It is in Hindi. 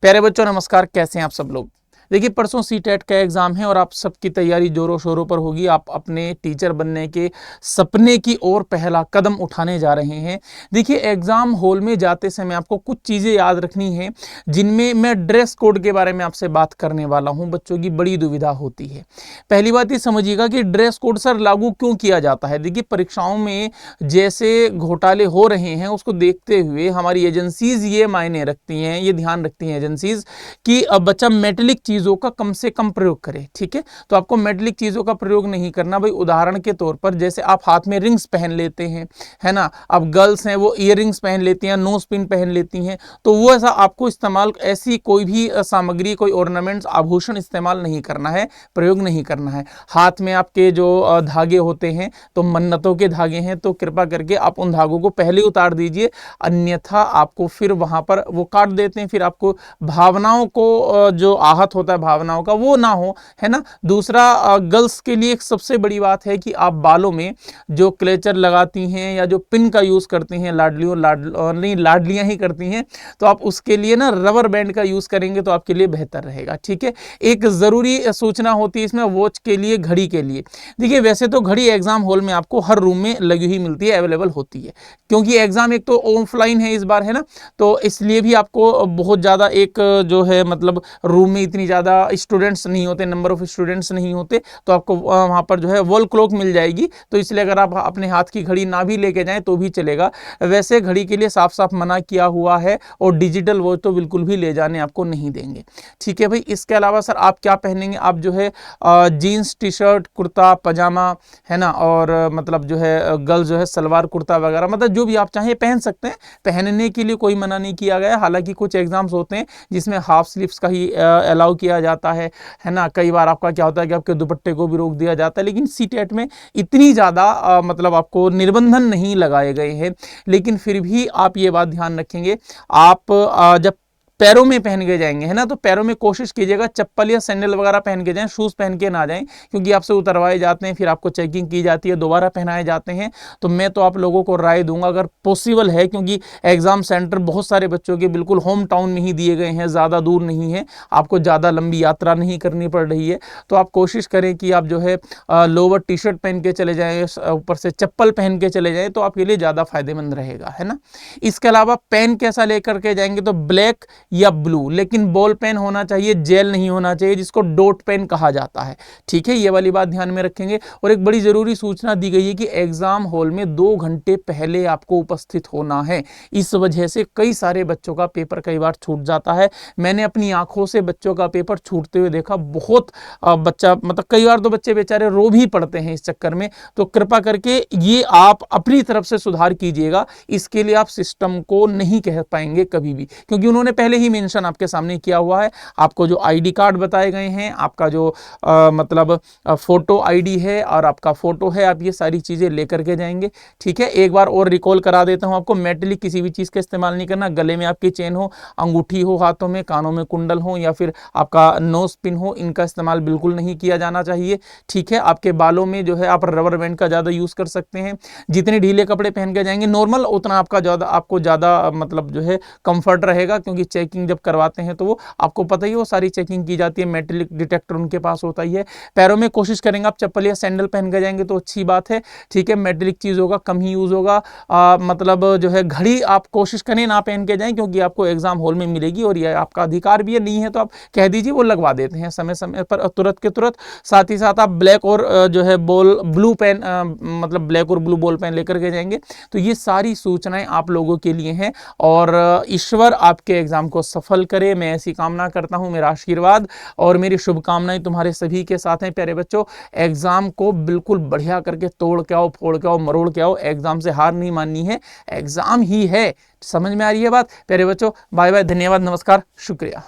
प्यारे बच्चों नमस्कार, कैसे हैं आप सब लोग। देखिए परसों सीटेट का एग्जाम है और आप सबकी तैयारी जोरों शोरों पर होगी। आप अपने टीचर बनने के सपने की ओर पहला कदम उठाने जा रहे हैं। देखिए एग्जाम हॉल में जाते समय आपको कुछ चीज़ें याद रखनी है, जिनमें मैं ड्रेस कोड के बारे में आपसे बात करने वाला हूं। बच्चों की बड़ी दुविधा होती है। पहली बात ये समझिएगा कि ड्रेस कोड सर लागू क्यों किया जाता है। देखिए परीक्षाओं में जैसे घोटाले हो रहे हैं उसको देखते हुए हमारी एजेंसीज ये मायने रखती हैं, ये ध्यान रखती हैं एजेंसीज कि अब बच्चा मेटेलिक चीजों का कम से कम प्रयोग करे। ठीक है, तो आपको मेटेलिक चीजों का प्रयोग नहीं करना। भाई उदाहरण के तौर पर जैसे आप हाथ में रिंग्स पहन लेते हैं, है ना। अब गर्ल्स हैं वो ईयर रिंग्स पहन लेती हैं, नोज पिन पहन लेती हैं, तो वो ऐसा आपको इस्तेमाल, ऐसी कोई भी सामग्री, कोई ऑर्नामेंट्स, आभूषण इस्तेमाल नहीं करना है, प्रयोग नहीं करना है। हाथ में आपके जो धागे होते हैं तो मन्नतों के धागे हैं, तो कृपा करके आप उन धागों को पहले उतार दीजिए, अन्यथा आपको फिर वहां पर वो काट देते हैं, फिर आपको भावनाओं को जो आहत होता है भावनाओं का वो ना हो, है ना। दूसरा गर्ल्स के लिए एक सबसे बड़ी बात है कि आप बालों में जो क्लेचर लगाती हैं या जो पिन का यूज करती हैं, लाडलियां ही करती हैं, तो आप उसके लिए ना रबर बैंड का यूज करेंगे तो आपके लिए बेहतर रहेगा। ठीक है, एक जरूरी सूचना होती है इसमें वॉच के लिए, घड़ी के लिए। देखिए वैसे तो घड़ी एग्जाम हॉल में आपको हर रूम में लगी हुई मिलती है, अवेलेबल होती है, क्योंकि एग्जाम एक तो ऑफलाइन है इस बार, है ना, तो इसलिए भी आपको बहुत ज़्यादा एक जो है मतलब रूम में इतनी ज़्यादा स्टूडेंट्स नहीं होते, नंबर ऑफ स्टूडेंट्स नहीं होते, तो आपको वहाँ पर जो है वॉल क्लॉक मिल जाएगी। तो इसलिए अगर आप अपने हाथ की घड़ी ना भी लेके जाएं तो भी चलेगा। वैसे घड़ी के लिए साफ साफ मना किया हुआ है, और डिजिटल वॉच तो बिल्कुल भी ले जाने आपको नहीं देंगे। ठीक है भाई, इसके अलावा सर आप क्या पहनेंगे, आप जो है जीन्स टी शर्ट कुर्ता पजामा, है ना, और मतलब जो है गर्ल्स जो है सलवार कुर्ता वगैरह, मतलब जो भी आप चाहें पहन सकते हैं, पहनने के लिए कोई मना नहीं किया गया। हालांकि कुछ एग्जाम्स होते हैं जिसमें हाफ स्लीव्स का ही अलाउ किया जाता है ना। कई बार आपका क्या होता है कि आपके दुपट्टे को भी रोक दिया जाता है, लेकिन सीटेट में इतनी ज़्यादा मतलब आपको निर्बंधन नहीं लगाए गए हैं। लेकिन फिर भी आप ये बात ध्यान रखेंगे, आप जब पैरों में पहन के जाएंगे, है ना, तो पैरों में कोशिश कीजिएगा चप्पल या सैंडल वगैरह पहन के जाएं, शूज पहन के ना जाएं, क्योंकि आपसे उतरवाए जाते हैं, फिर आपको चेकिंग की जाती है, दोबारा पहनाए जाते हैं। तो मैं तो आप लोगों को राय दूंगा, अगर पॉसिबल है, क्योंकि एग्जाम सेंटर बहुत सारे बच्चों के बिल्कुल होम टाउन में ही दिए गए हैं, ज़्यादा दूर नहीं है, आपको ज़्यादा लंबी यात्रा नहीं करनी पड़ रही है, तो आप कोशिश करें कि आप जो है लोअर टी शर्ट पहन के चले जाएँ, ऊपर से चप्पल पहन के चले जाएँ, तो आपके लिए ज़्यादा फायदेमंद रहेगा, है ना। इसके अलावा पेन कैसा लेकर के जाएंगे, तो ब्लैक या ब्लू, लेकिन बॉल पेन होना चाहिए, जेल नहीं होना चाहिए, जिसको डॉट पेन कहा जाता है। ठीक है, ये वाली बात ध्यान में रखेंगे। और एक बड़ी जरूरी सूचना दी गई है कि एग्जाम हॉल में 2 घंटे पहले आपको उपस्थित होना है। इस वजह से कई सारे बच्चों का पेपर कई बार छूट जाता है। मैंने अपनी आंखों से बच्चों का पेपर छूटते हुए देखा। बहुत बच्चा, मतलब कई बार तो बच्चे बेचारे रो भी पड़ते हैं इस चक्कर में। तो कृपा करके ये आप अपनी तरफ से सुधार कीजिएगा। इसके लिए आप सिस्टम को नहीं कह पाएंगे कभी भी, क्योंकि उन्होंने पहले ही मेंशन आपके सामने किया हुआ है। आपको जो आईडी कार्ड बताए गए हैं, आपका जो मतलब फोटो आईडी है और आपका फोटो है, आप ये सारी चीजें लेकर के जाएंगे। ठीक है, एक बार और रिकॉल करा देता हूं आपको, मेटलिक किसी भी चीज का इस्तेमाल नहीं करना। गले में आपकी चेन हो, अंगूठी हो हाथों में, कानों में कुंडल हो, या फिर आपका नोज पिन हो, इनका इस्तेमाल बिल्कुल नहीं किया जाना चाहिए। ठीक है, आपके बालों में जो है आप रबर बैंड का ज्यादा यूज कर सकते हैं। जितने ढीले कपड़े पहन के जाएंगे नॉर्मल, उतना आपको ज्यादा मतलब जो है कंफर्ट रहेगा, क्योंकि चेकिंग जब करवाते हैं तो वो आपको पता ही, वो सारी चेकिंग की जाती है, मेटलिक डिटेक्टर उनके पास होता ही है। पैरों में कोशिश करेंगे आप चप्पल या सैंडल पहन के जाएंगे तो अच्छी बात है। ठीक है, मेटलिक चीज़ों का कम ही यूज होगा। मतलब जो है घड़ी आप कोशिश करें ना पहन के जाएं, क्योंकि आपको एग्जाम हॉल में मिलेगी और यह आपका अधिकार भी है। नहीं है तो आप कह दीजिए, वो लगवा देते हैं समय समय पर, तुरंत के तुरंत। साथ ही साथ आप ब्लैक और जो है ब्लू पेन, मतलब ब्लैक और ब्लू बॉल पेन लेकर के जाएंगे। तो ये सारी सूचनाएं आप लोगों के लिए हैं, और ईश्वर आपके एग्जाम को सफल करे, मैं ऐसी कामना करता हूं। मेरा आशीर्वाद और मेरी शुभकामनाएं तुम्हारे सभी के साथ हैं। प्यारे बच्चों, एग्जाम को बिल्कुल बढ़िया करके तोड़ के आओ, फोड़ के आओ, मरोड़ के आओ। एग्जाम से हार नहीं माननी है, एग्जाम ही है। समझ में आ रही है बात? प्यारे बच्चों, बाय बाय, धन्यवाद, नमस्कार, शुक्रिया।